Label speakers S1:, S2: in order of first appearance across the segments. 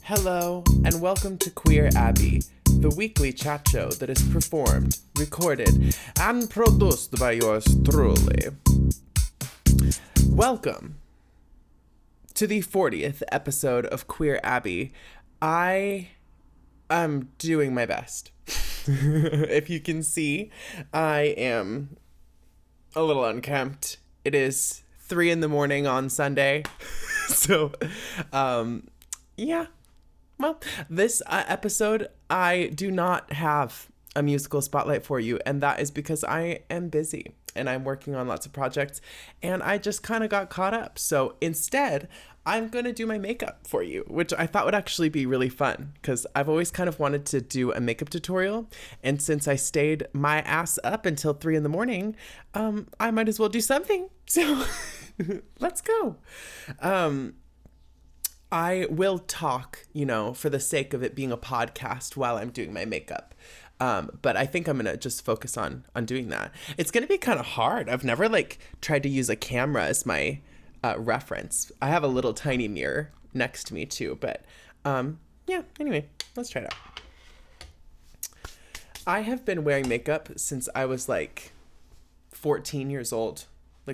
S1: Hello, and welcome to Queer Abbey, the weekly chat show that is performed, recorded, and produced by yours truly. Welcome to the 40th episode of Queer Abbey. I am doing my best. If you can see, I am a little unkempt. It is 3 a.m. on Sunday. So, yeah. Well, this episode, I do not have a musical spotlight for you, and that is because I am busy and I'm working on lots of projects, and I just kind of got caught up. So instead, I'm going to do my makeup for you, which I thought would actually be really fun because I've always kind of wanted to do a makeup tutorial, and since I stayed my ass up until 3 a.m, I might as well do something. So let's go. I will talk, for the sake of it being a podcast while I'm doing my makeup. But I think I'm going to just focus on doing that. It's going to be kind of hard. I've never tried to use a camera as my reference. I have a little tiny mirror next to me too, but yeah, anyway, let's try it out. I have been wearing makeup since I was 14 years old.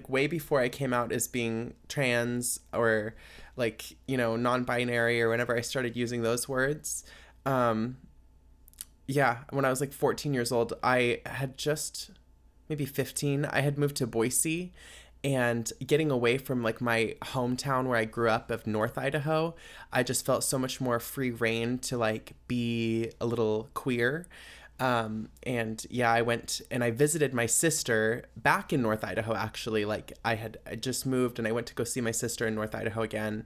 S1: Way before I came out as being trans or non-binary, or whenever I started using those words. When I was 14 years old, I had just maybe 15. I had moved to Boise, and getting away from my hometown where I grew up of North Idaho, I just felt so much more free reign to be a little queer. I went and I visited my sister back in North Idaho, actually. I just moved and I went to go see my sister in North Idaho again,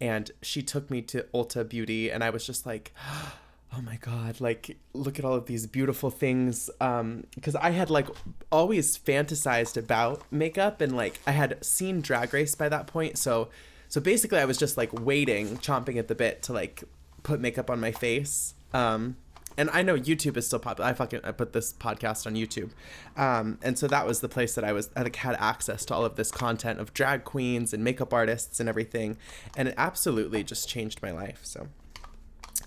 S1: and she took me to Ulta Beauty, and I was just oh my God, look at all of these beautiful things. Because I had always fantasized about makeup, and I had seen Drag Race by that point. So basically I was just waiting, chomping at the bit to put makeup on my face. And I know YouTube is still popular. I put this podcast on YouTube. And so that was the place that I had access to all of this content of drag queens and makeup artists and everything. And it absolutely just changed my life. So,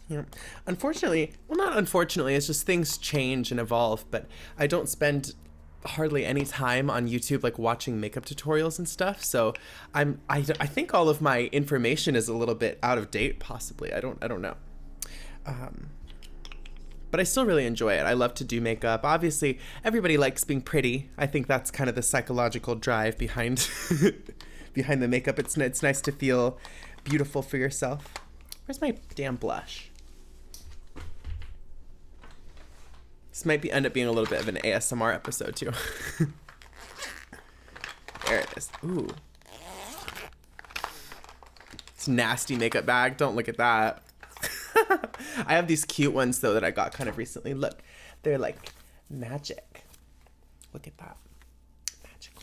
S1: yeah. Unfortunately, well, not unfortunately, it's just things change and evolve. But I don't spend hardly any time on YouTube watching makeup tutorials and stuff. So I think all of my information is a little bit out of date, possibly. I don't know. But I still really enjoy it. I love to do makeup. Obviously, everybody likes being pretty. I think that's kind of the psychological drive behind behind the makeup. It's nice to feel beautiful for yourself. Where's my damn blush? This might end up being a little bit of an ASMR episode too. There it is. Ooh. It's a nasty makeup bag. Don't look at that. I have these cute ones though that I got kind of recently. Look, they're magic. Look at that. Magical.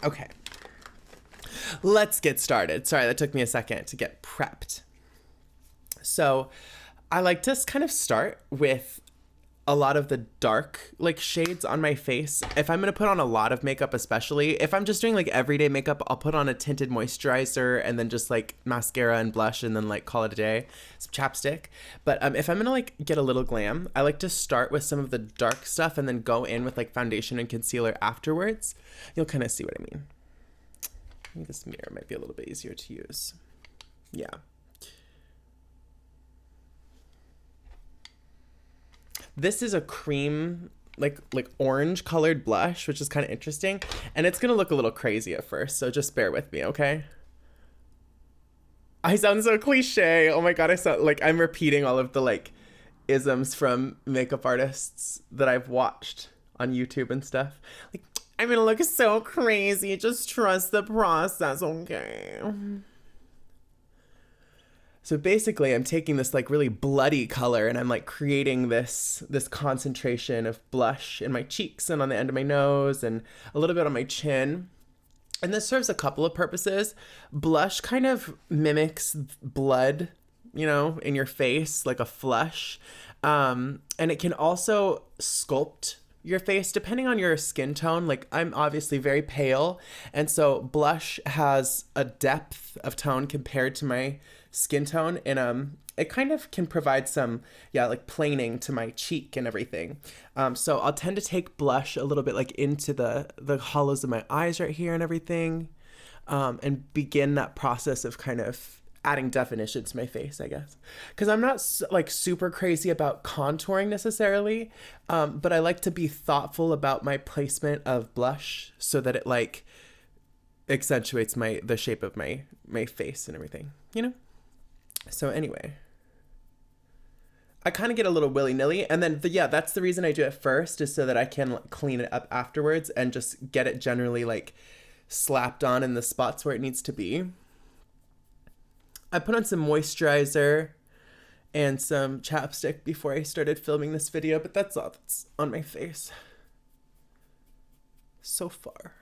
S1: Okay. Let's get started. Sorry, that took me a second to get prepped. So I like to kind of start with a lot of the dark shades on my face. If I'm going to put on a lot of makeup, especially if I'm just doing everyday makeup, I'll put on a tinted moisturizer and then just mascara and blush and then call it a day. Some chapstick. But if I'm going to get a little glam, I like to start with some of the dark stuff and then go in with foundation and concealer afterwards. You'll kind of see what I mean. I think this mirror might be a little bit easier to use. Yeah. This is a cream, orange colored blush, which is kind of interesting. And it's going to look a little crazy at first, so just bear with me, okay? I sound so cliche. Oh my God, I sound I'm repeating all of the isms from makeup artists that I've watched on YouTube and stuff. I'm going to look so crazy. Just trust the process, okay? So basically, I'm taking this really bloody color and I'm creating this concentration of blush in my cheeks and on the end of my nose and a little bit on my chin. And this serves a couple of purposes. Blush kind of mimics blood, in your face, like a flush. And it can also sculpt your face depending on your skin tone. Like I'm obviously very pale, and so blush has a depth of tone compared to my skin tone, and it kind of can provide some, yeah, like planing to my cheek and everything. So I'll tend to take blush a little bit like into the hollows of my eyes right here and everything, and begin that process of kind of adding definition to my face, I guess. Because I'm not like super crazy about contouring necessarily, but I like to be thoughtful about my placement of blush so that it like accentuates the shape of my face and everything, you know? So anyway, I kind of get a little willy-nilly, and then that's the reason I do it first, is so that I can like, clean it up afterwards and just get it generally like slapped on in the spots where it needs to be. I put on some moisturizer and some chapstick before I started filming this video, but that's all that's on my face so far.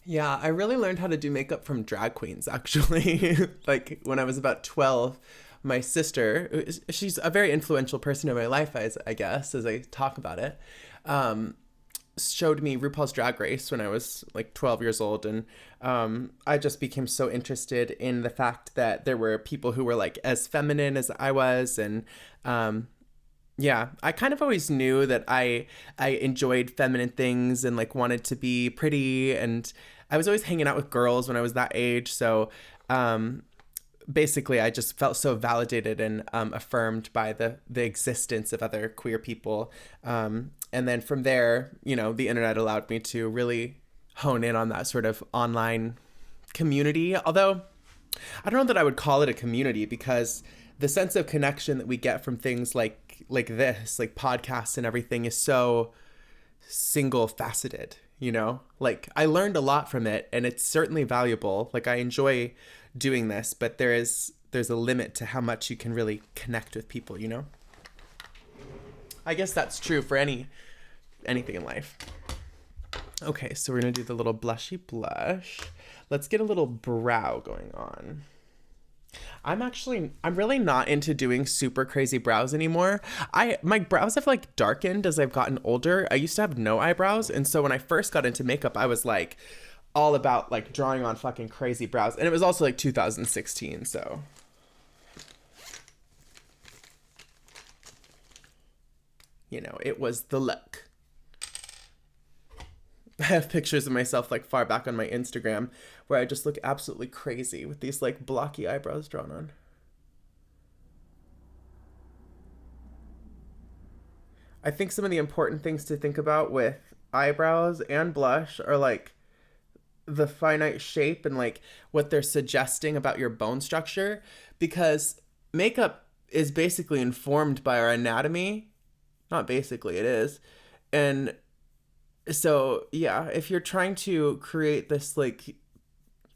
S1: Yeah, I really learned how to do makeup from drag queens, actually. Like when I was about 12, my sister, she's a very influential person in my life, I guess, as I talk about it, showed me RuPaul's Drag Race when I was like 12 years old, and I just became so interested in the fact that there were people who were like as feminine as I was, and yeah, I kind of always knew that I enjoyed feminine things and like wanted to be pretty, and I was always hanging out with girls when I was that age, so basically I just felt so validated and affirmed by the existence of other queer people. And then from there, you know, the internet allowed me to really hone in on that sort of online community. Although I don't know that I would call it a community, because the sense of connection that we get from things like this, like podcasts and everything, is so single faceted, you know? Like I learned a lot from it, and it's certainly valuable. Like I enjoy doing this, but there's a limit to how much you can really connect with people, you know? I guess that's true for anything in life. Okay, so we're gonna do the little blushy blush. Let's get a little brow going on. I'm really not into doing super crazy brows anymore. My brows have like darkened as I've gotten older. I used to have no eyebrows, and so when I first got into makeup, I was like all about like drawing on fucking crazy brows. And it was also like 2016, so. You know, it was the look. I have pictures of myself like far back on my Instagram where I just look absolutely crazy with these like blocky eyebrows drawn on. I think some of the important things to think about with eyebrows and blush are like the finite shape and like what they're suggesting about your bone structure, because makeup is basically informed by our anatomy. Not basically, it is. And so, yeah, if you're trying to create this like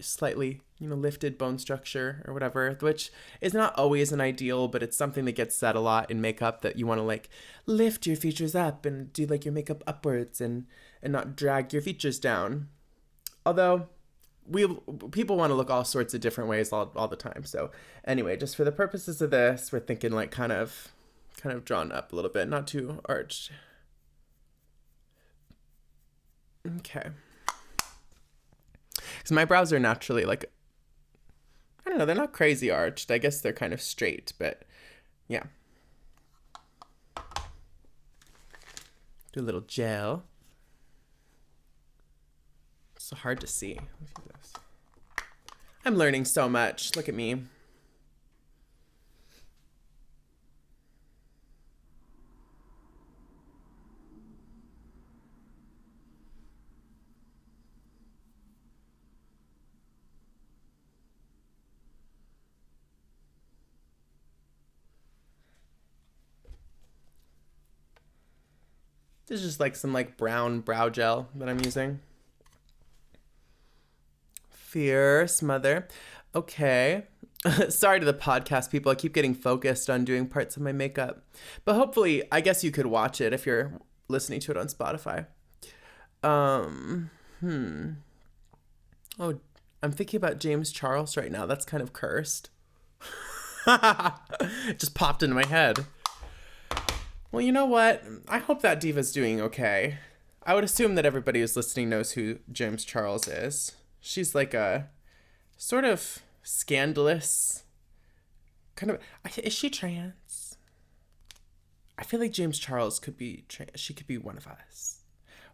S1: slightly, you know, lifted bone structure or whatever, which is not always an ideal, but it's something that gets said a lot in makeup, that you want to like lift your features up and do like your makeup upwards and not drag your features down. Although people want to look all sorts of different ways all the time. So anyway, just for the purposes of this, we're thinking like kind of drawn up a little bit, not too arched. Okay. Because my brows are naturally like, I don't know, they're not crazy arched. I guess they're kind of straight, but yeah. Do a little gel. It's so hard to see. Let me see this. I'm learning so much. Look at me. This is just like some like brown brow gel that I'm using. Fierce mother. Okay. Sorry to the podcast people. I keep getting focused on doing parts of my makeup. But hopefully, I guess you could watch it if you're listening to it on Spotify. Oh, I'm thinking about James Charles right now. That's kind of cursed. It just popped into my head. Well, you know what? I hope that diva's doing okay. I would assume that everybody who's listening knows who James Charles is. She's like a sort of scandalous kind of... Is she trans? I feel like James Charles could be trans. She could be one of us.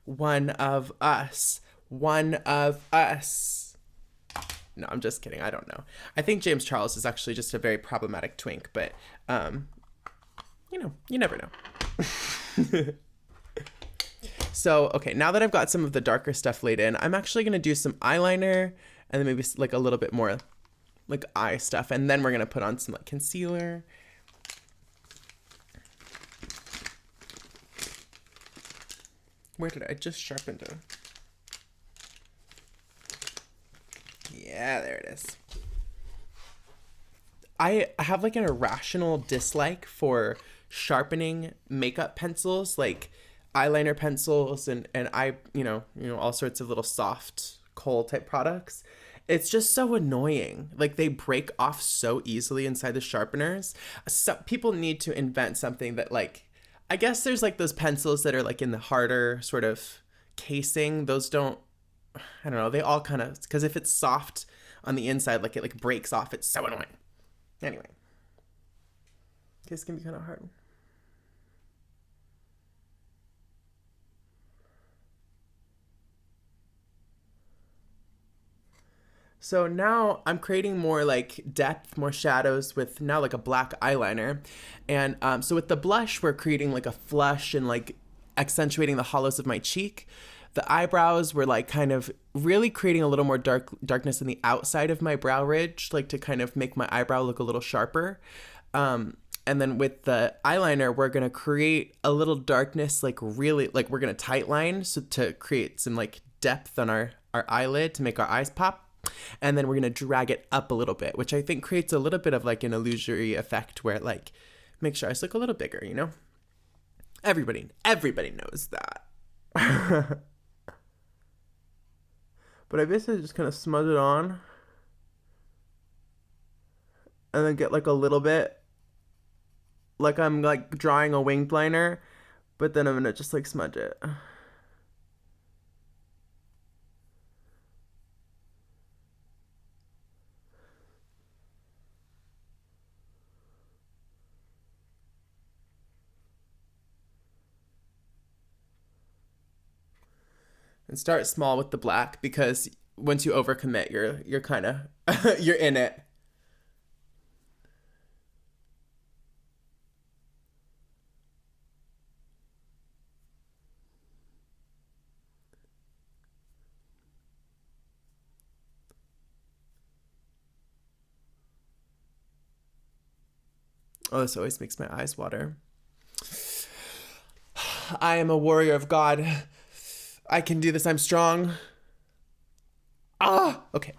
S1: One of us. One of us. No, I'm just kidding. I don't know. I think James Charles is actually just a very problematic twink, but, you never know. So, okay, now that I've got some of the darker stuff laid in, I'm actually going to do some eyeliner and then maybe like a little bit more like eye stuff. And then we're going to put on some like concealer. Where did I just sharpen to? Yeah, there it is. I have like an irrational dislike for sharpening makeup pencils, like eyeliner pencils and all sorts of little soft kohl type products. It's just so annoying. Like they break off so easily inside the sharpeners. So people need to invent something that like, I guess there's like those pencils that are like in the harder sort of casing. Those don't, I don't know. They all kind of, because if it's soft on the inside, like it like breaks off. It's so annoying. Anyway, this can be kind of hard. So now I'm creating more like depth, more shadows with now like a black eyeliner. And so with the blush, we're creating like a flush and like accentuating the hollows of my cheek. The eyebrows were like kind of really creating a little more darkness in the outside of my brow ridge, like to kind of make my eyebrow look a little sharper. And then with the eyeliner, we're going to create a little darkness, like really, like we're going to tight line so to create some like depth on our eyelid to make our eyes pop. And then we're going to drag it up a little bit, which I think creates a little bit of like an illusory effect where it like makes your eyes look a little bigger, you know? Everybody knows that. But I basically just kind of smudge it on and then get like a little bit like I'm like drawing a winged liner, but then I'm going to just like smudge it. And start small with the black because once you overcommit, you're kind of you're in it. Oh, this always makes my eyes water. I am a warrior of God. I can do this. I'm strong. Okay.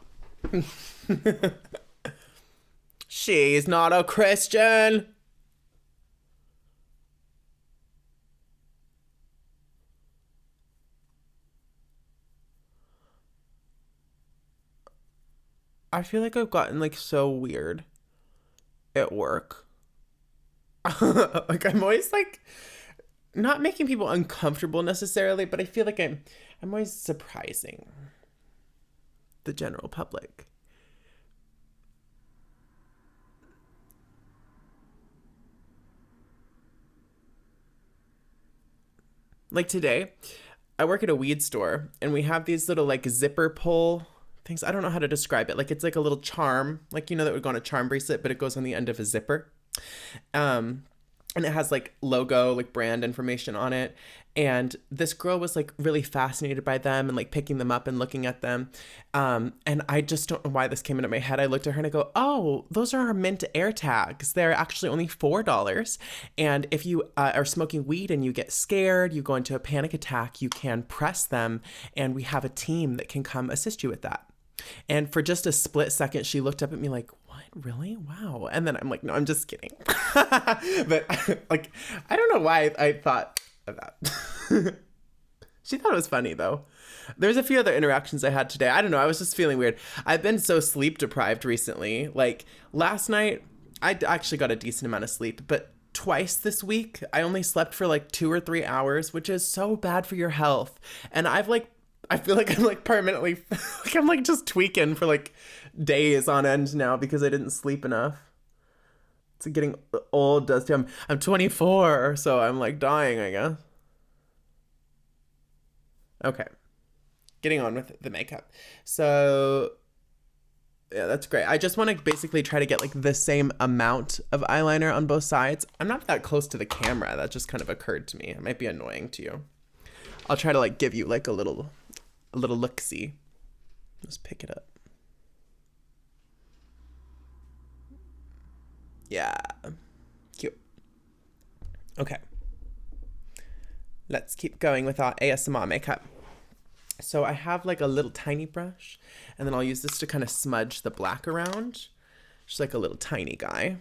S1: She's not a Christian. I feel like I've gotten like so weird at work. Like I'm always like not making people uncomfortable necessarily, but I feel like I'm always surprising the general public. Like today, I work at a weed store and we have these little like zipper pull things. I don't know how to describe it. Like it's like a little charm, like that would go on a charm bracelet, but it goes on the end of a zipper. And it has like logo, like brand information on it. And this girl was like really fascinated by them and like picking them up and looking at them. And I just don't know why this came into my head. I looked at her and I go, oh, those are our mint air tags. They're actually only $4. And if you are smoking weed and you get scared, you go into a panic attack, you can press them. And we have a team that can come assist you with that. And for just a split second, she looked up at me like, what? Really? Wow. And then I'm like, no, I'm just kidding. But like, I don't know why I thought of that. She thought it was funny though. There's a few other interactions I had today. I don't know. I was just feeling weird. I've been so sleep deprived recently. Like last night I actually got a decent amount of sleep, but twice this week I only slept for like 2 or 3 hours, which is so bad for your health. And I feel like I'm like permanently like I'm like just tweaking for like days on end now because I didn't sleep enough. It's getting old, Dusty. I'm 24, so I'm like dying, I guess. Okay, getting on with the makeup. So yeah, that's great. I just want to basically try to get like the same amount of eyeliner on both sides. I'm not that close to the camera. That just kind of occurred to me. It might be annoying to you. I'll try to like give you like a little look-see. Just pick it up. Yeah. Cute. Okay. Let's keep going with our ASMR makeup. So I have like a little tiny brush, and then I'll use this to kind of smudge the black around. Just like a little tiny guy.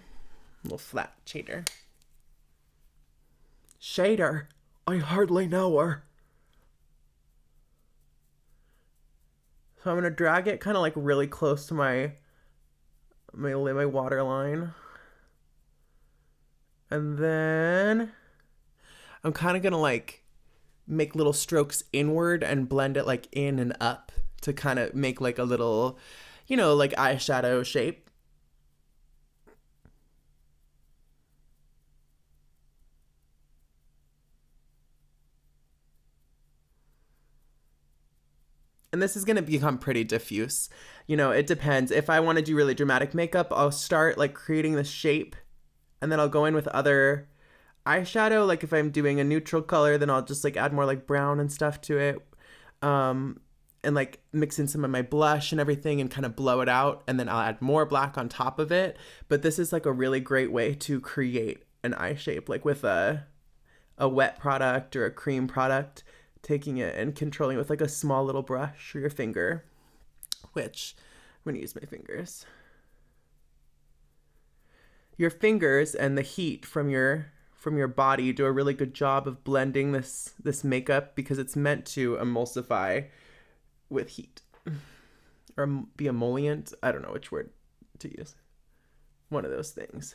S1: A little flat shader. Shader? I hardly know her. So I'm going to drag it kind of like really close to my waterline. And then I'm kind of going to like make little strokes inward and blend it like in and up to kind of make like a little, you know, like eyeshadow shape. And this is going to become pretty diffuse. You know, it depends. If I want to do really dramatic makeup, I'll start like creating the shape, and then I'll go in with other eyeshadow. Like if I'm doing a neutral color, then I'll just like add more like brown and stuff to it, and like mix in some of my blush and everything and kind of blow it out, and then I'll add more black on top of it. But this is like a really great way to create an eye shape, like with a wet product or a cream product, taking it and controlling it with like a small little brush or your finger, which I'm going to use my fingers. Your fingers and the heat from your body do a really good job of blending this makeup because it's meant to emulsify with heat or be emollient. I don't know which word to use. One of those things.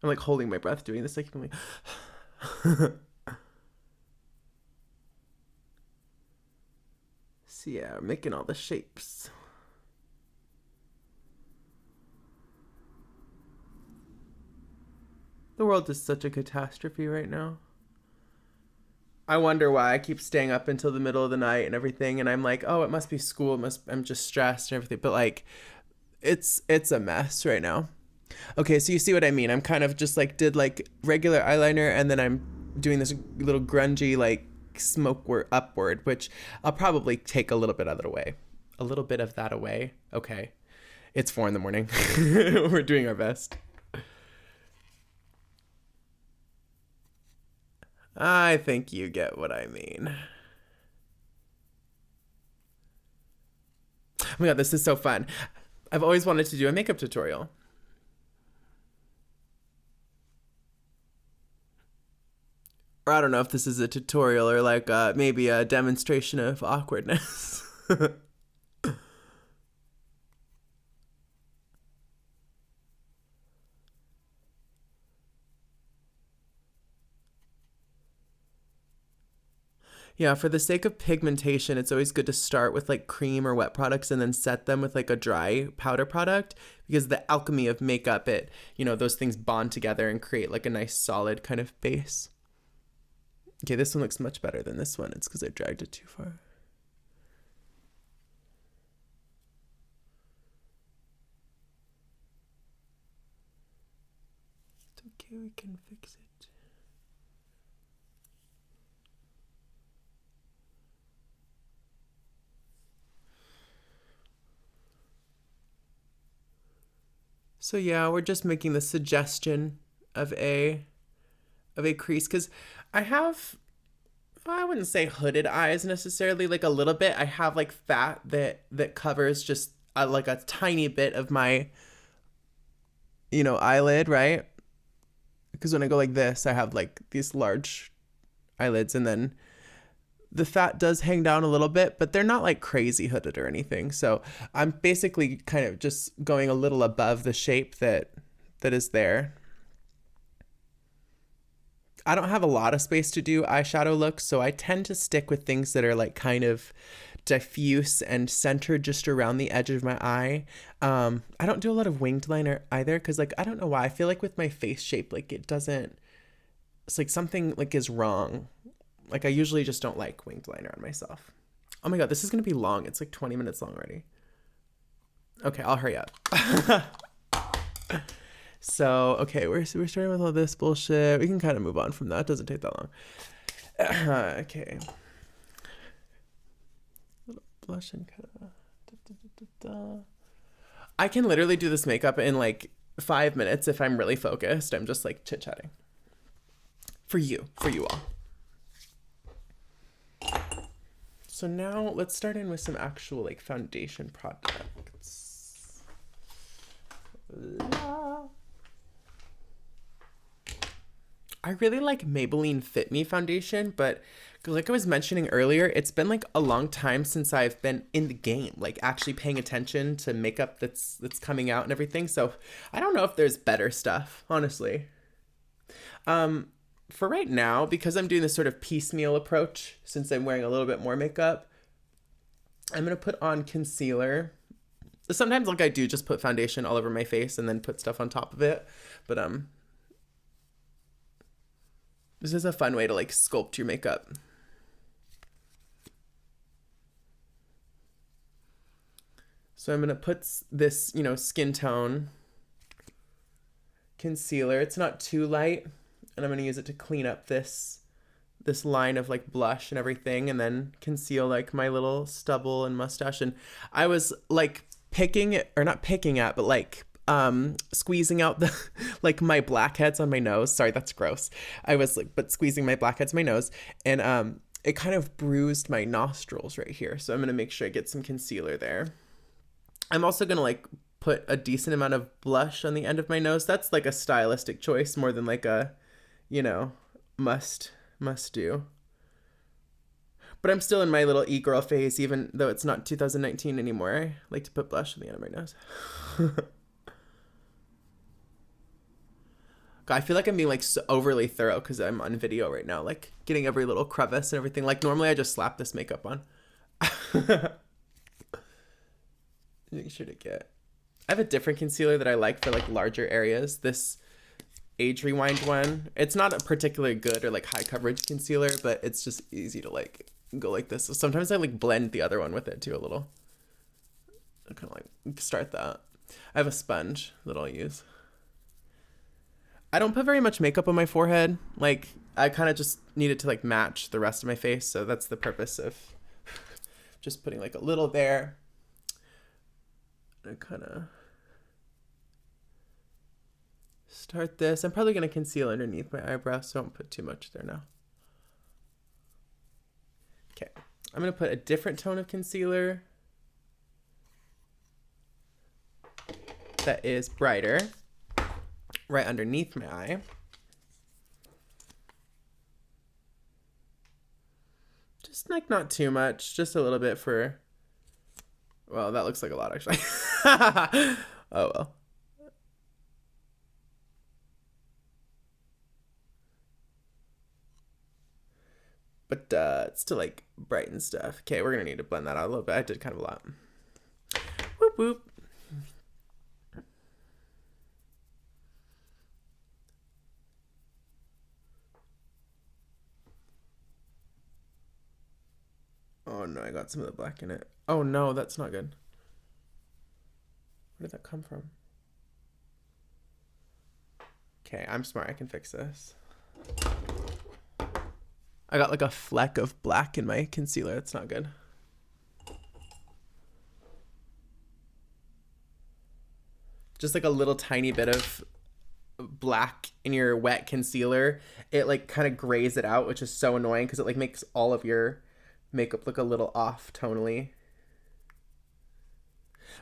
S1: I'm like holding my breath doing this. Like I'm like so yeah, I'm making all the shapes. The world is such a catastrophe right now. I wonder why I keep staying up until the middle of the night and everything, and I'm like, oh, it must be school. I'm just stressed and everything. But like, it's a mess right now. Okay, so you see what I mean. I'm kind of just like did like regular eyeliner, and then I'm doing this little grungy like smoke upward, which I'll probably take a little bit of it away. A little bit of that away. Okay. It's 4 a.m. We're doing our best. I think you get what I mean. Oh my god, this is so fun. I've always wanted to do a makeup tutorial. Or I don't know if this is a tutorial or like maybe a demonstration of awkwardness. Yeah, for the sake of pigmentation, it's always good to start with like cream or wet products and then set them with like a dry powder product, because the alchemy of makeup, those things bond together and create like a nice solid kind of base. Okay, this one looks much better than this one. It's because I dragged it too far. It's okay, we can fix it. So yeah, we're just making the suggestion of a crease, because I wouldn't say hooded eyes necessarily, like a little bit. I have like fat that covers just like a tiny bit of my, eyelid, right? Because when I go like this, I have like these large eyelids, and then the fat does hang down a little bit, but they're not like crazy hooded or anything. So I'm basically kind of just going a little above the shape that is there. I don't have a lot of space to do eyeshadow looks, so I tend to stick with things that are like kind of diffuse and centered just around the edge of my eye. I don't do a lot of winged liner either, because like I don't know why. I feel like with my face shape, like it doesn't, it's like something like is wrong. Like I usually just don't like winged liner on myself. Oh my god, this is gonna be long. It's like 20 minutes long already. Okay, I'll hurry up. So, okay, we're starting with all this bullshit. We can kind of move on from that. It doesn't take that long. Okay. Little blush and kind of. I can literally do this makeup in like 5 minutes if I'm really focused. I'm just like chit-chatting. For you all. So now let's start in with some actual like foundation products. I really like Maybelline Fit Me foundation, but like I was mentioning earlier, it's been like a long time since I've been in the game, like actually paying attention to makeup that's coming out and everything. So I don't know if there's better stuff, honestly. For right now, because I'm doing this sort of piecemeal approach, since I'm wearing a little bit more makeup, I'm going to put on concealer. Sometimes like I do just put foundation all over my face and then put stuff on top of it. But this is a fun way to like sculpt your makeup. So I'm going to put this, skin tone concealer. It's not too light, and I'm going to use it to clean up this line of like blush and everything, and then conceal like my little stubble and mustache. And I was like squeezing out the like my blackheads on my nose. Sorry, that's gross. I was like squeezing my blackheads on my nose, and it kind of bruised my nostrils right here. So I'm going to make sure I get some concealer there. I'm also going to like put a decent amount of blush on the end of my nose. That's like a stylistic choice more than like a, must do. But I'm still in my little e-girl phase, even though it's not 2019 anymore. I like to put blush on the end of my nose. God, I feel like I'm being like so overly thorough because I'm on video right now, like getting every little crevice and everything. Like normally I just slap this makeup on. Make sure to get... I have a different concealer that I like for like larger areas. This Age Rewind one. It's not a particularly good or like high coverage concealer, but it's just easy to like go like this. So sometimes I like blend the other one with it too a little. I kind of like start that. I have a sponge that I'll use. I don't put very much makeup on my forehead. Like I kind of just need it to like match the rest of my face. So that's the purpose of just putting like a little there. I kind of start this. I'm probably going to conceal underneath my eyebrows, so I don't put too much there now. Okay. I'm going to put a different tone of concealer that is brighter right underneath my eye. Just like not too much, just a little bit for... Well, that looks like a lot, actually. Oh, well. But it's to, like, brighten stuff. Okay, we're going to need to blend that out a little bit. I did kind of a lot. Whoop, whoop. Oh, no, I got some of the black in it. Oh, no, that's not good. Where did that come from? Okay, I'm smart. I can fix this. I got like a fleck of black in my concealer. That's not good. Just like a little tiny bit of black in your wet concealer. It like kind of grays it out, which is so annoying because it like makes all of your makeup look a little off tonally.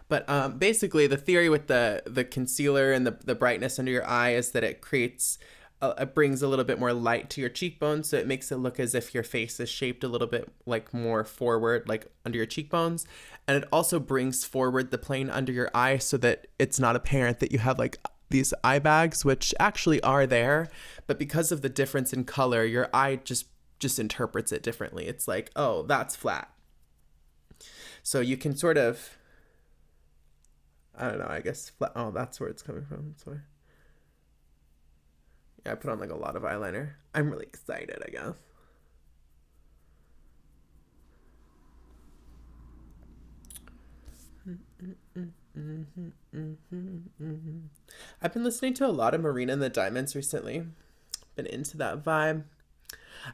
S1: But basically the theory with the concealer and the brightness under your eye is that it creates it brings a little bit more light to your cheekbones, so it makes it look as if your face is shaped a little bit like more forward, like under your cheekbones. And it also brings forward the plane under your eye so that it's not apparent that you have like these eye bags, which actually are there, but because of the difference in color, your eye just interprets it differently. It's like, oh, that's flat. So you can sort of, I don't know, I guess flat. Oh, that's where it's coming from. That's why. Yeah, I put on like a lot of eyeliner. I'm really excited, I guess. I've been listening to a lot of Marina and the Diamonds recently. Been into that vibe.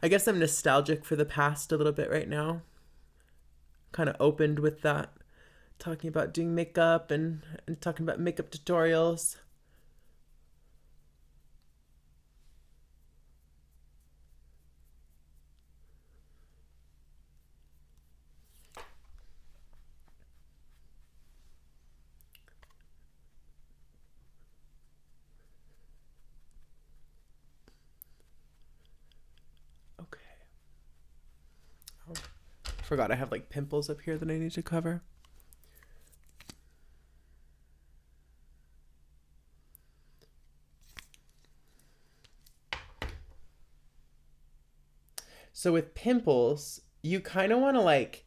S1: I guess I'm nostalgic for the past a little bit right now. Kind of opened with that, talking about doing makeup and talking about makeup tutorials. Forgot I have like pimples up here that I need to cover. So with pimples, you kind of want to like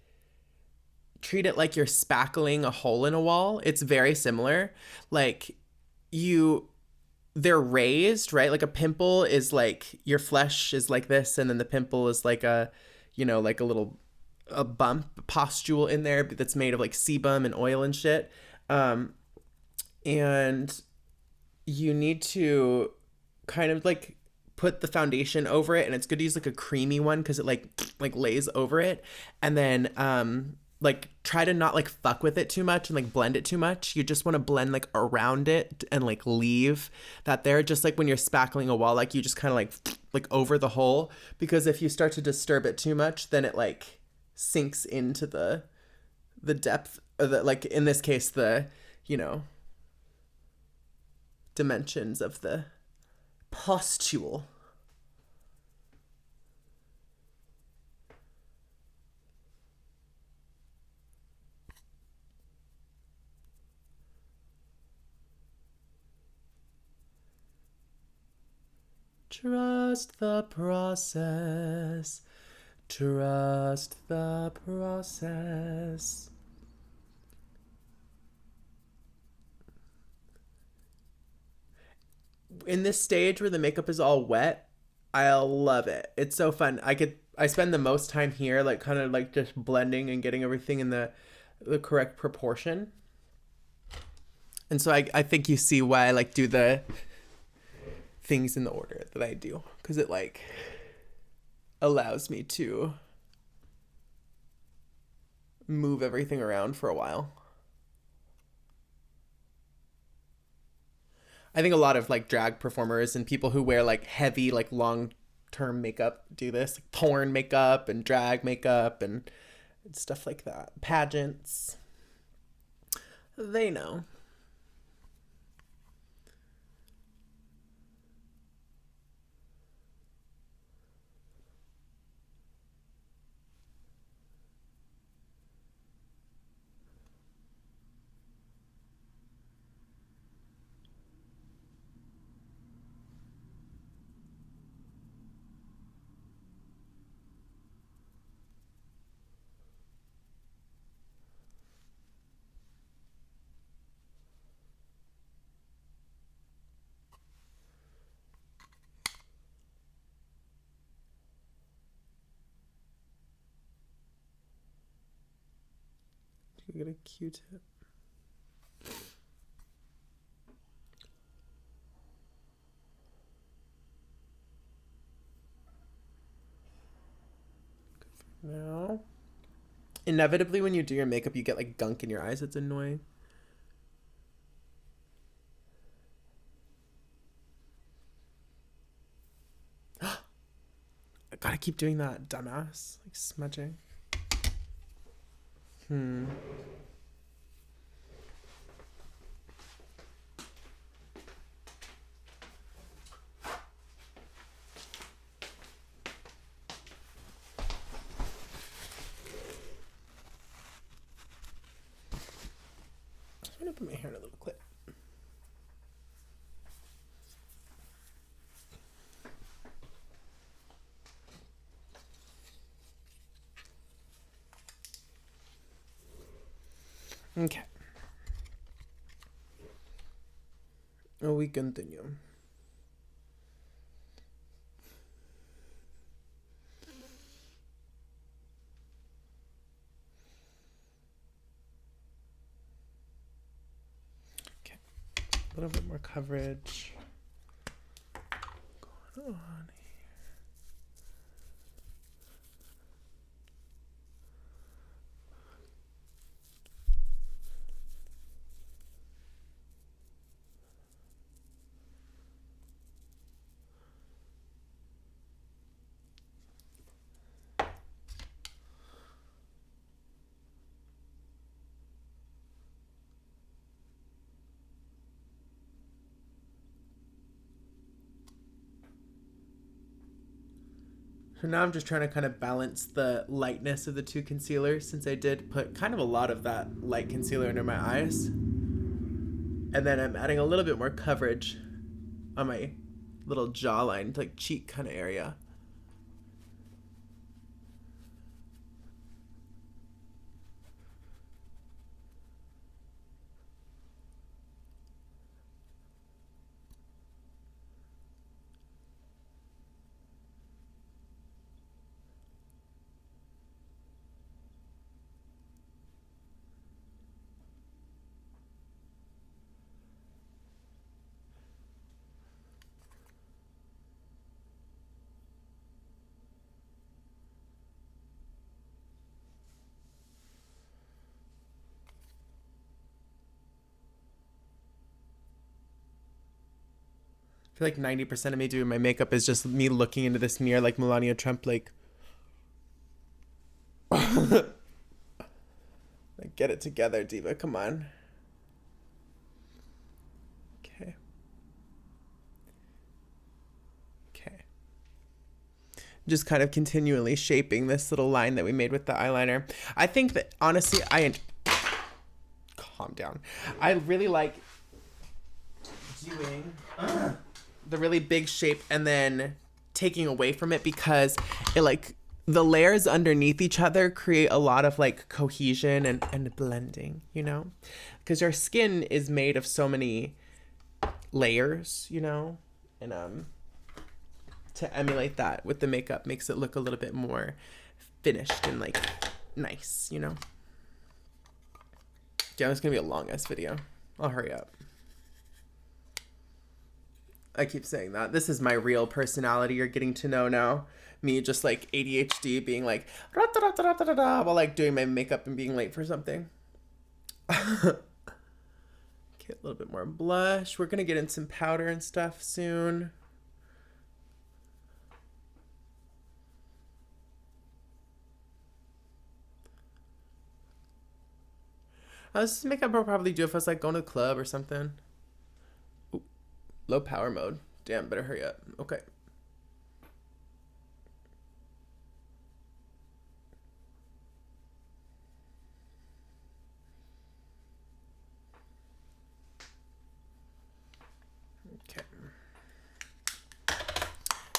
S1: treat it like you're spackling a hole in a wall. It's very similar. Like they're raised, right? Like a pimple is like your flesh is like this, and then the pimple is like a, like a bump pustule in there that's made of like sebum and oil and shit. And you need to kind of like put the foundation over it, and it's good to use like a creamy one because it like lays over it. And then like try to not like fuck with it too much and like blend it too much. You just want to blend like around it and like leave that there, just like when you're spackling a wall, like you just kind of like over the hole, because if you start to disturb it too much, then it like sinks into the depth, or the, like in this case, the dimensions of the pustule. Trust the process. Trust the process. In this stage where the makeup is all wet, I love it. It's so fun. I spend the most time here, like kind of like just blending and getting everything in the correct proportion. And so I think you see why I like do the things in the order that I do, because it like allows me to move everything around for a while. I think a lot of like drag performers and people who wear like heavy, like long term makeup do this, like porn makeup and drag makeup and stuff like that. Pageants. They know. You get a Q-tip. Now, inevitably when you do your makeup, you get like gunk in your eyes. It's annoying. I gotta keep doing that, dumbass. Like smudging. put my hair in a little clip. Okay. We continue. Okay. A little bit more coverage going on. So now I'm just trying to kind of balance the lightness of the two concealers, since I did put kind of a lot of that light concealer under my eyes. And then I'm adding a little bit more coverage on my little jawline, like cheek kind of area. I feel like 90% of me doing my makeup is just me looking into this mirror like Melania Trump, like, like, get it together, diva, come on. Okay. Okay. Just kind of continually shaping this little line that we made with the eyeliner. I think that, honestly, calm down. I really like doing the really big shape and then taking away from it, because it, like, the layers underneath each other create a lot of like cohesion and blending, you know, because your skin is made of so many layers, you know, and to emulate that with the makeup makes it look a little bit more finished and like nice, you know. Yeah, it's gonna be a long ass video. I'll hurry up. I keep saying that. This is my real personality you're getting to know now. Me just like ADHD being like while like doing my makeup and being late for something. Okay, a little bit more blush. We're gonna get in some powder and stuff soon. This is makeup I'll probably do if I was like going to the club or something. Ooh, low power mode. Damn, better hurry up. Okay. Okay.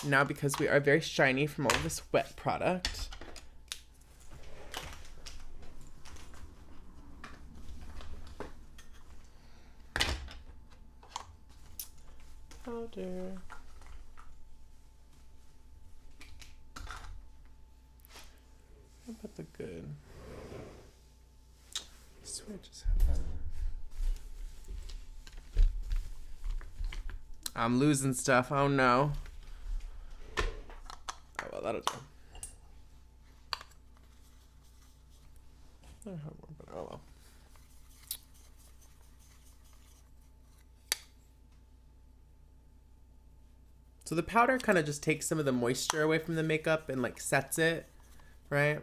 S1: Now, because we are very shiny from all of this wet product, powder. How about the good? I swear I just had that. I'm losing stuff. Oh no. Oh well, that'll do. Oh well. So the powder kind of just takes some of the moisture away from the makeup and like sets it, right?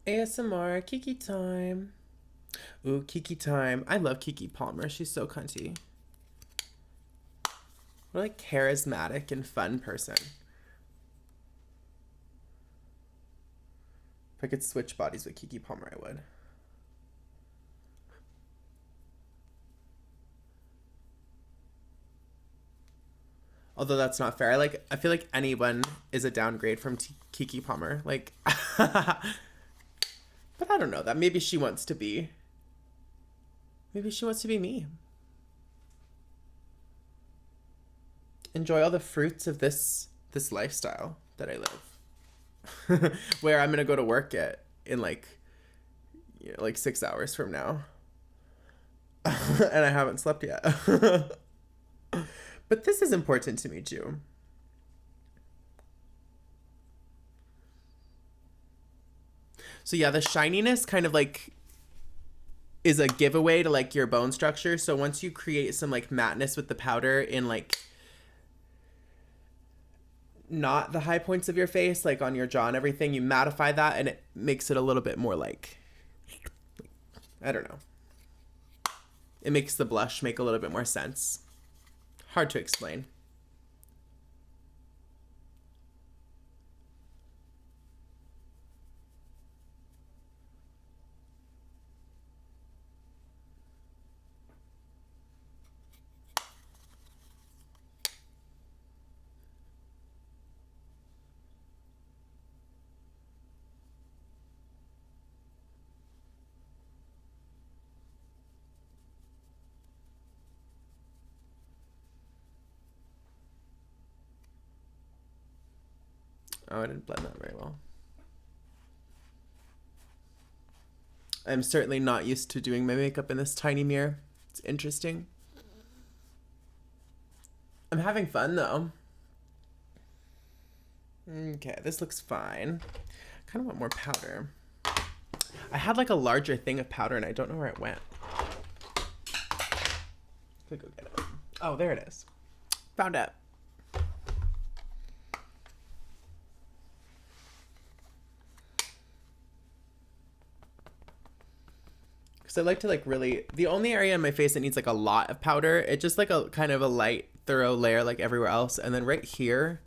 S1: ASMR, Kiki time. Ooh, Kiki time. I love Kiki Palmer. She's so cunty. What a like charismatic and fun person. If I could switch bodies with Keke Palmer, I would. Although that's not fair. I feel like anyone is a downgrade from Keke Palmer. Like, but I don't know that. Maybe she wants to be. Maybe she wants to be me. Enjoy all the fruits of this lifestyle that I live. Where I'm gonna go to work in like 6 hours from now. And I haven't slept yet. But this is important to me too. So yeah, the shininess kind of like is a giveaway to like your bone structure. So once you create some like matteness with the powder in like not the high points of your face, like on your jaw and everything, you mattify that and it makes it a little bit more like, I don't know. It makes the blush make a little bit more sense. Hard to explain. Oh, I didn't blend that very well. I'm certainly not used to doing my makeup in this tiny mirror. It's interesting. I'm having fun though. Okay, this looks fine. I kind of want more powder. I had like a larger thing of powder and I don't know where it went. Let's go get it. Oh, there it is. Found it. So I like to like really, the only area in my face that needs like a lot of powder, it's just like a kind of a light, thorough layer like everywhere else. And then right here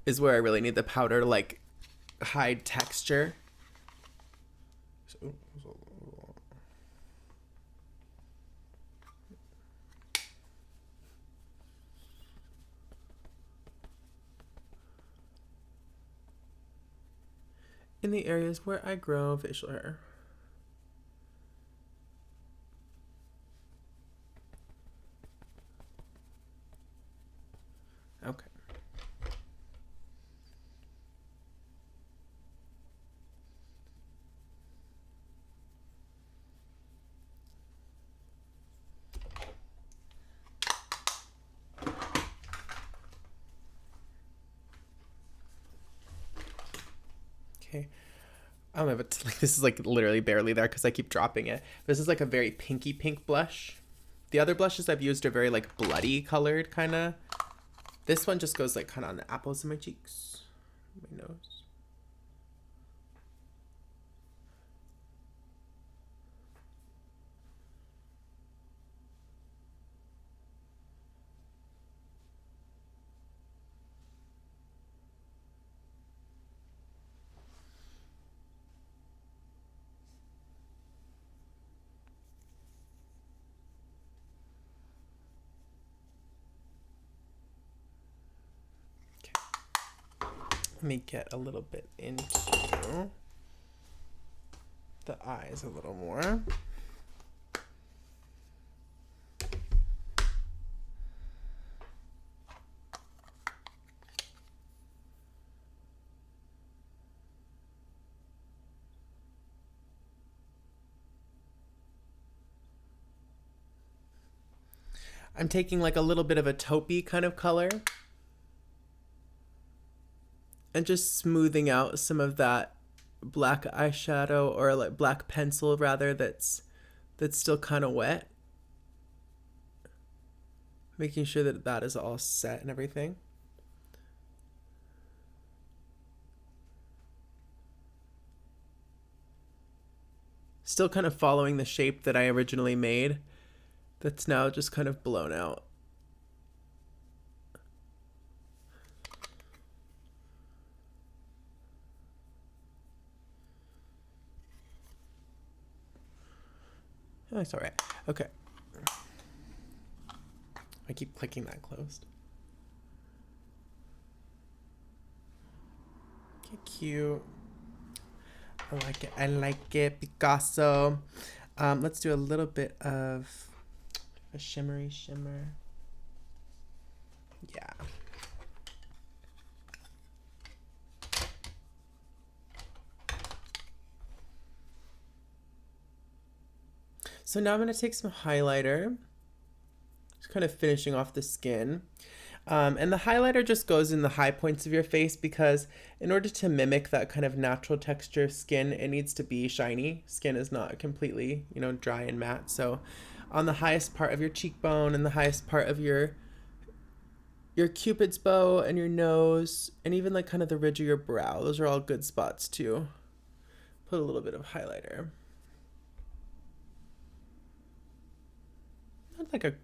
S1: is where I really need the powder to like hide texture. In the areas where I grow facial hair. Okay. Okay. I don't know if it's like, this is like literally barely there because I keep dropping it. This is like a very pinky pink blush. The other blushes I've used are very like bloody colored kind of. This one just goes like kind of on the apples of my cheeks, my nose. Let me get a little bit into the eyes a little more. I'm taking like a little bit of a taupey kind of color and just smoothing out some of that black eyeshadow, or like black pencil rather, that's still kind of wet. Making sure that that is all set and everything. Still kind of following the shape that I originally made, that's now just kind of blown out. Oh, it's all right. Okay. I keep clicking that closed. Okay, cute. I like it. I like it, Picasso. Let's do a little bit of a shimmery shimmer. Yeah. So now I'm going to take some highlighter. Just kind of finishing off the skin. And the highlighter just goes in the high points of your face because in order to mimic that kind of natural texture of skin, it needs to be shiny. Skin is not completely, dry and matte. So on the highest part of your cheekbone and the highest part of your cupid's bow and your nose and even like kind of the ridge of your brow, those are all good spots to put a little bit of highlighter. Not like a...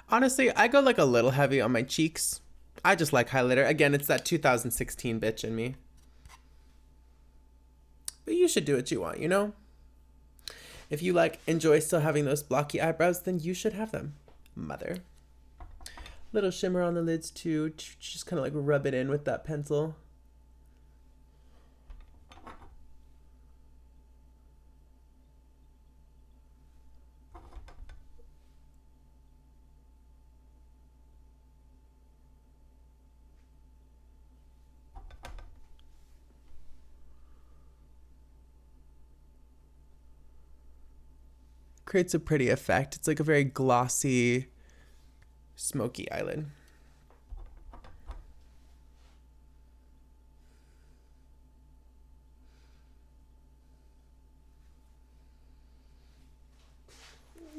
S1: Honestly, I go like a little heavy on my cheeks. I just like highlighter. Again, it's that 2016 bitch in me. But you should do what you want, If you enjoy still having those blocky eyebrows, then you should have them, mother. Little shimmer on the lids too. Just kind of rub it in with that pencil. Creates a pretty effect. It's like a very glossy, smoky eyelid.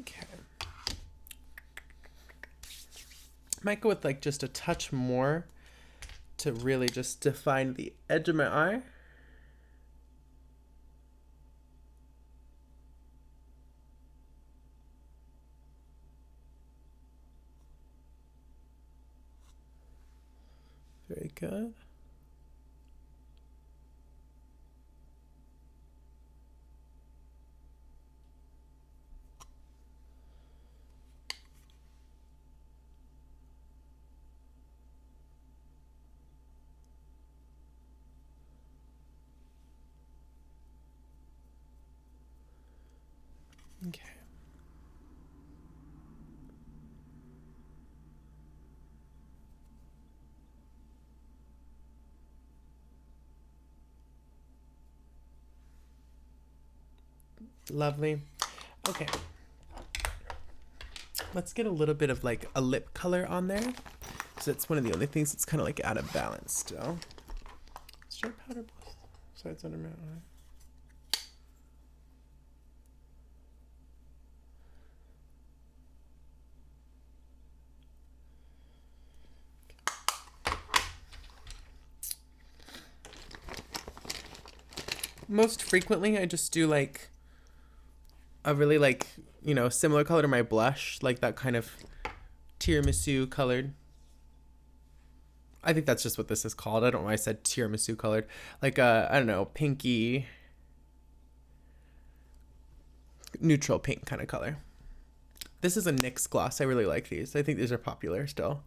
S1: Okay. Might go with just a touch more to really just define the edge of my eye. Very good. Okay. Lovely. Okay. Let's get a little bit of a lip color on there. So it's one of the only things that's kind of out of balance still. Let's try powder both sides under my eye. Most frequently, I just do a really similar color to my blush, that kind of tiramisu colored. I think that's just what this is called. I don't know why I said tiramisu colored. I don't know, pinky, neutral pink kind of color. This is a NYX gloss. I really like these. I think these are popular still.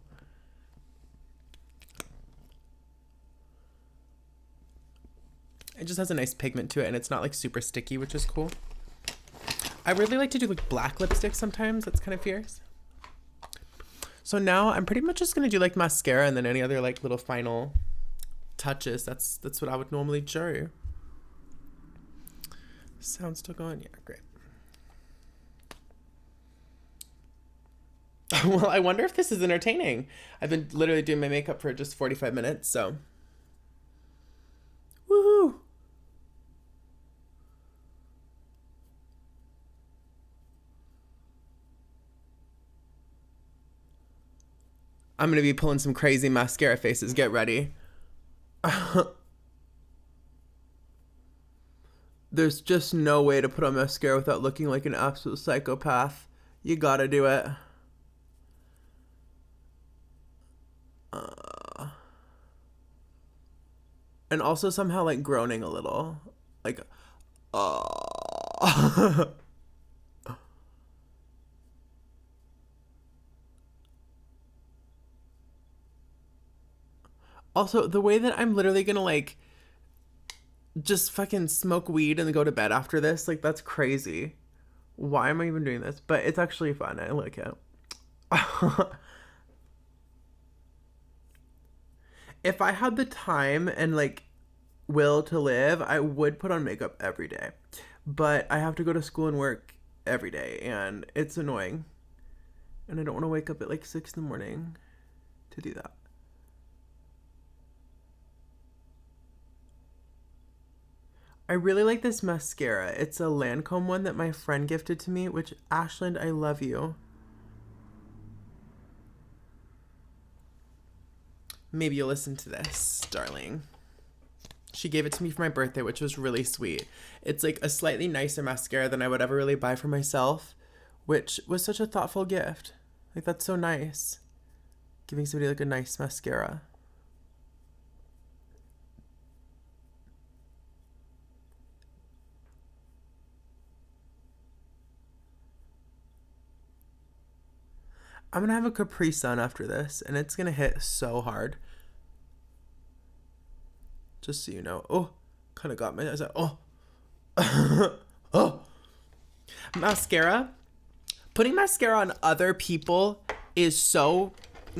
S1: It just has a nice pigment to it, and it's not super sticky, which is cool. I really like to do black lipstick sometimes. That's kind of fierce. So now I'm pretty much just gonna do mascara and then any other little final touches. That's what I would normally do. Sound still going? Yeah, great. Well, I wonder if this is entertaining. I've been literally doing my makeup for just 45 minutes, so. Woohoo! I'm going to be pulling some crazy mascara faces. Get ready. There's just no way to put on mascara without looking like an absolute psychopath. You gotta do it. And also somehow groaning a little. Also, the way that I'm literally gonna like just fucking smoke weed and then go to bed after this, like that's crazy. Why am I even doing this? But it's actually fun. I like it. If I had the time and like will to live, I would put on makeup every day. But I have to go to school and work every day, and it's annoying. And I don't want to wake up at like 6 in the morning to do that. I really like this mascara. It's a Lancome one that my friend gifted to me, which, Ashland, I love you. Maybe you'll listen to this, darling. She gave it to me for my birthday, which was really sweet. It's like a slightly nicer mascara than I would ever really buy for myself, which was such a thoughtful gift. Like, that's so nice. Giving somebody like a nice mascara. I'm gonna have a Capri Sun after this, and it's gonna hit so hard. Just so you know. Oh, kind of got my eyes. Oh, oh, mascara. Putting mascara on other people is so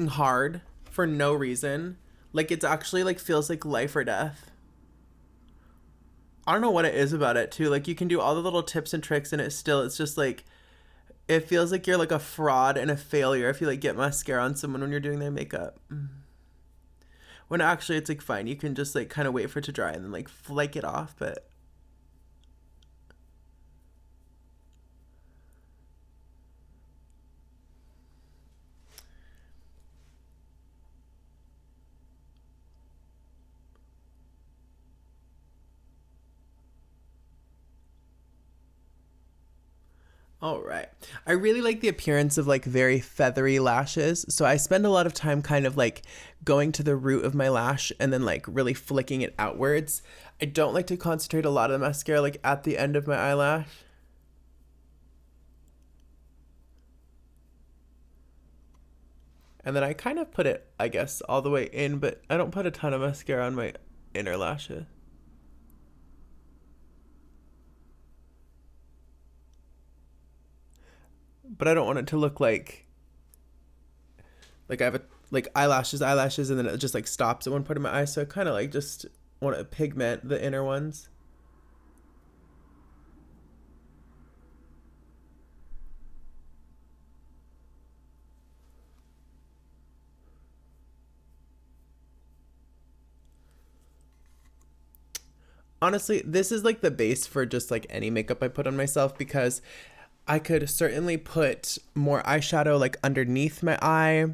S1: hard for no reason. Like, it's actually like feels like life or death. I don't know what it is about it too. Like, you can do all the little tips and tricks, and it's just like, it feels like you're like a fraud and a failure if you like get mascara on someone when you're doing their makeup. When actually it's like fine. You can just like kind of wait for it to dry and then like flake it off, but all right. I really like the appearance of like very feathery lashes. So I spend a lot of time kind of like going to the root of my lash and then like really flicking it outwards. I don't like to concentrate a lot of the mascara like at the end of my eyelash. And then I kind of put it, I guess, all the way in, but I don't put a ton of mascara on my inner lashes. But I don't want it to look like I have a like eyelashes, and then it just like stops at one part of my eye. So I kind of like just want to pigment the inner ones. Honestly, this is like the base for just like any makeup I put on myself, because I could certainly put more eyeshadow like underneath my eye.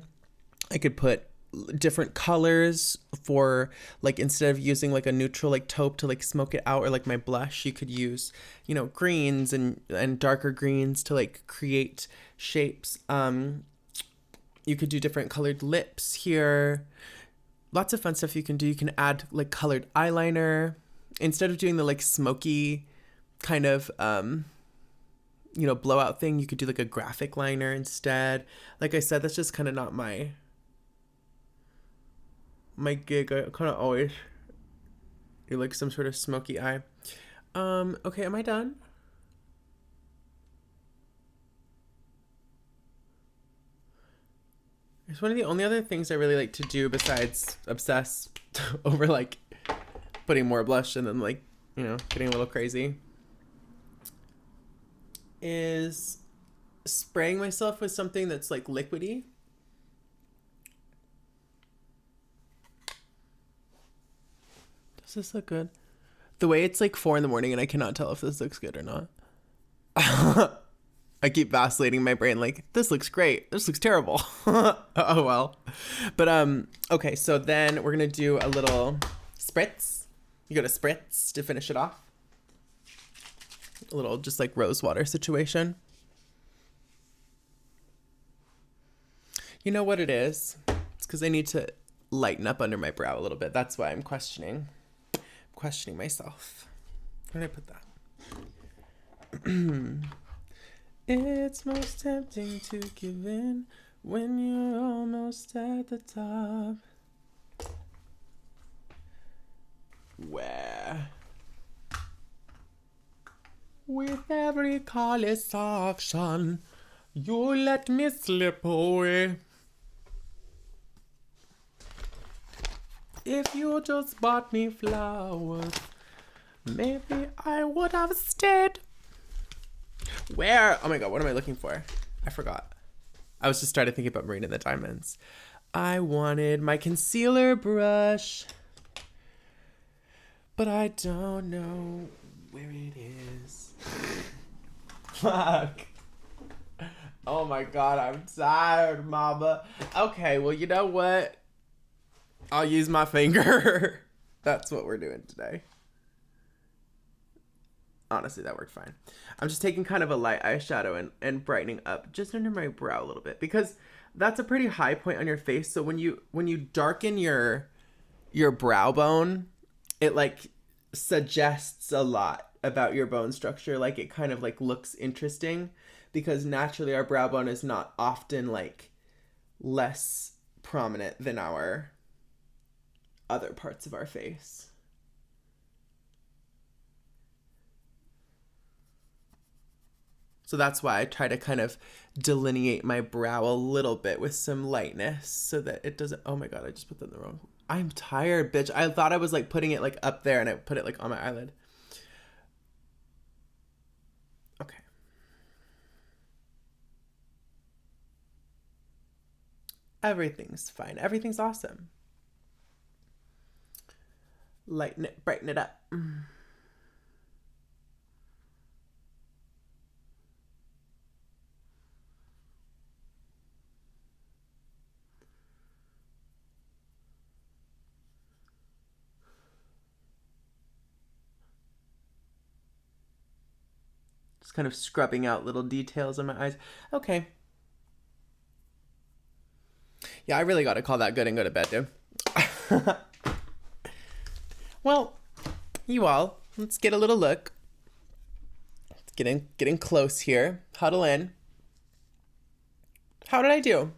S1: I could put different colors for like, instead of using like a neutral like taupe to like smoke it out, or like my blush, you could use, greens and darker greens to like create shapes. You could do different colored lips here. Lots of fun stuff you can do. You can add like colored eyeliner instead of doing the like smoky kind of blowout thing. You could do like a graphic liner instead. Like I said, that's just kind of not my gig. I kind of always do like some sort of smoky eye. Okay, am I done? It's one of the only other things I really like to do besides obsess over like putting more blush and then like, getting a little crazy, is spraying myself with something that's like liquidy. Does this look good? The way it's like 4 a.m. and I cannot tell if this looks good or not. I keep vacillating my brain like, this looks great, this looks terrible. Oh well. But okay, so then we're gonna do a little spritz. You got a spritz to finish it off. A little just like rose water situation. You know what it is? It's because I need to lighten up under my brow a little bit. That's why I'm questioning myself. Where did I put that? It's most tempting to give in when you're almost at the top. Where with every careless action you let me slip away. If you just bought me flowers, maybe I would have stayed. Where? Oh my god, what am I looking for? I forgot. I was just started thinking about Marina the Diamonds. I wanted my concealer brush, but I don't know where it is. Fuck. Oh my god, I'm tired, mama. Okay, well, you know what? I'll use my finger. That's what we're doing today. Honestly, that worked fine. I'm just taking kind of a light eyeshadow and brightening up just under my brow a little bit, because that's a pretty high point on your face. So when you darken your brow bone, it like suggests a lot about your bone structure. Like it kind of like looks interesting, because naturally our brow bone is not often like less prominent than our other parts of our face. So that's why I try to kind of delineate my brow a little bit with some lightness so that it doesn't... Oh my god, I just put that in the wrong... I'm tired, bitch. I thought I was like putting it like up there and I put it like on my eyelid. Okay. Everything's fine. Everything's awesome. Lighten it, brighten it up. Just kind of scrubbing out little details on my eyes. Okay. Yeah, I really got to call that good and go to bed, dude. Well, you all, let's get a little look. Let's getting close here. Huddle in. How did I do?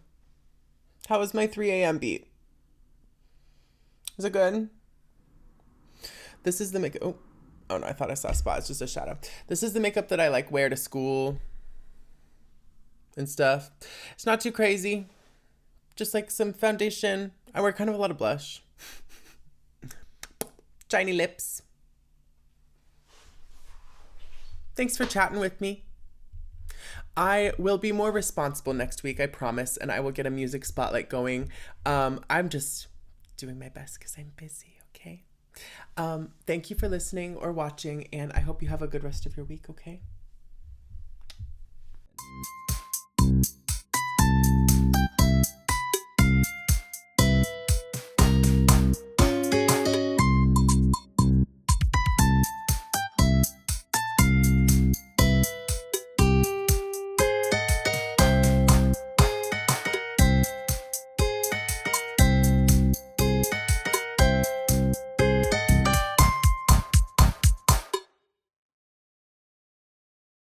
S1: How was my 3 a.m. beat? Was it good? This is the makeup. Oh no, I thought I saw a spot. It's just a shadow. This is the makeup that I like wear to school and stuff. It's not too crazy. Just like some foundation. I wear kind of a lot of blush. Shiny lips. Thanks for chatting with me. I will be more responsible next week, I promise, and I will get a music spotlight going. I'm just doing my best because I'm busy, okay? Thank you for listening or watching, and I hope you have a good rest of your week, okay?